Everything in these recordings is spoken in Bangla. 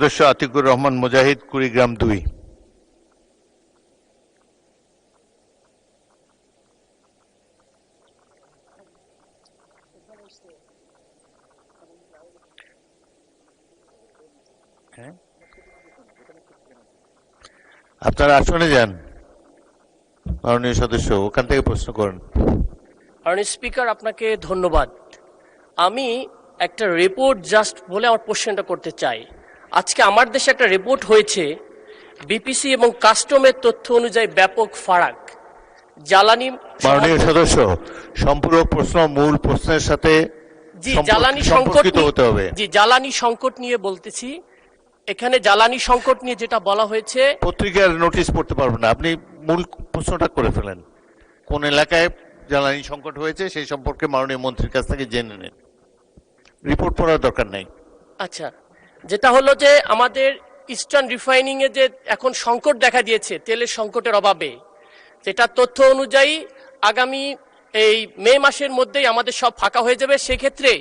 সদস্য আতিকুর রহমান মুজাহিদ, কুড়িগ্রাম 2। আপনারা আসনে যান, মাননীয় সদস্য, ওখান থেকে প্রশ্ন করুন। মাননীয় স্পিকার, আপনাকে ধন্যবাদ। আমি একটা রিপোর্ট জাস্ট বলে আমার কোশ্চেনটা করতে চাই। আজকে আমার দেশে একটা রিপোর্ট হয়েছে, বিপিসি এবং কাস্টমের তথ্য অনুযায়ী ব্যাপক ফারাক জ্বালানি। মাননীয় সদস্য, সম্পূরক প্রশ্ন মূল প্রশ্নের সাথে জি জ্বালানি সংকট সম্পর্কিত হতে হবে। জি জ্বালানি সংকট নিয়ে বলতেছি। এখানে জ্বালানি সংকট নিয়ে যেটা বলা হয়েছে, পত্রিকার নোটিশ পড়তে পারবেন না, আপনি মূল প্রশ্নটা করে ফেলেন। কোন এলাকায় জ্বালানি সংকট হয়েছে সেই সম্পর্কে মাননীয় মন্ত্রীর কাছ থেকে জেনে নিন, রিপোর্ট পড়ার দরকার নাই। আচ্ছা, যেটা হলো যে আমাদের ইস্টার্ন রিফাইনিং এ যে এখন সংকট দেখা দিয়েছে তেলের সংকটের অভাবে, যেটা তথ্য অনুযায়ী আগামী এই মে মাসের মধ্যেই আমাদের সব ফাঁকা হয়ে যাবে। সেক্ষেত্রে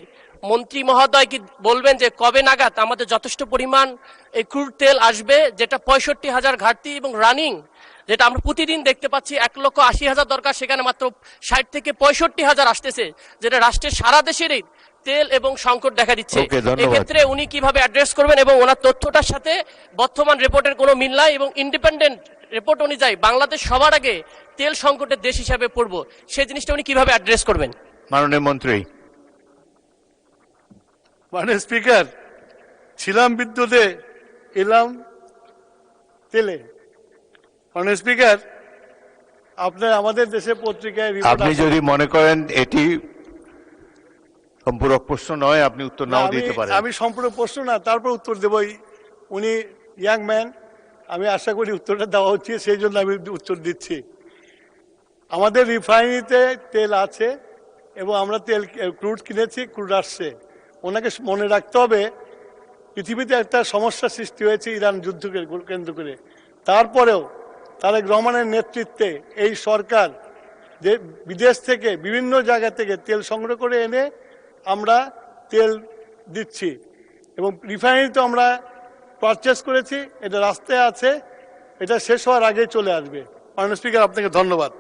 মন্ত্রী মহোদয় কি বলবেন যে কবে নাগাদ আমাদের যথেষ্ট পরিমাণ এই ক্রুড তেল আসবে, যেটা 65,000 ঘাটতি এবং রানিং, যেটা আমরা প্রতিদিন দেখতে পাচ্ছি 1,80,000 দরকার, সেখানে মাত্র 60 থেকে 65,000 আসতেছে, যেটা রাষ্ট্রের সারা দেশেরই তেল এবং সংকট দেখা দিচ্ছে। এক্ষেত্রে উনি কিভাবে অ্যাড্রেস করবেন এবং ওনার তথ্যটার সাথে বর্তমান রিপোর্টের কোনো মিল নাই এবং ইন্ডিপেন্ডেন্ট রিপোর্ট অনুযায়ী বাংলাদেশ সবার আগে তেল সংকটের দেশ হিসাবে পড়ব, সেই জিনিসটা উনি কিভাবে অ্যাড্রেস করবেন? মাননীয় মন্ত্রী। মাননীয় স্পিকার, ছিলাম বিদ্যুতে, এলাম তেলে। মাননীয় স্পিকার, আপনার আমাদের দেশে পত্রিকায় আপনি যদি মনে করেন এটি সম্পূরক প্রশ্ন নয়, আপনি উত্তর নাও দিতে পারেন। আমি সম্পূরক প্রশ্ন না, তারপর উত্তর দেবই। উনি ইয়াং ম্যান, আমি আশা করি উত্তরটা দেওয়া হচ্ছে, সেই জন্য আমি উত্তর দিচ্ছি। আমাদের রিফাইনারিতে তেল আছে এবং আমরা তেল ক্রুড কিনেছি, ক্রুড আসছে। ওনাকে মনে রাখতে হবে পৃথিবীতে একটা সমস্যা সৃষ্টি হয়েছে ইরান যুদ্ধকে কেন্দ্র করে। তারপরেও তারেক রহমানের নেতৃত্বে এই সরকার যে বিদেশ থেকে বিভিন্ন জায়গা থেকে তেল সংগ্রহ করে এনে আমরা তেল দিচ্ছি এবং রিফাইনারিতে আমরা পারচেস করেছি, এটা রাস্তায় আছে, এটা শেষ হওয়ার আগেই চলে আসবে। মাননীয় স্পিকার, আপনাকে ধন্যবাদ।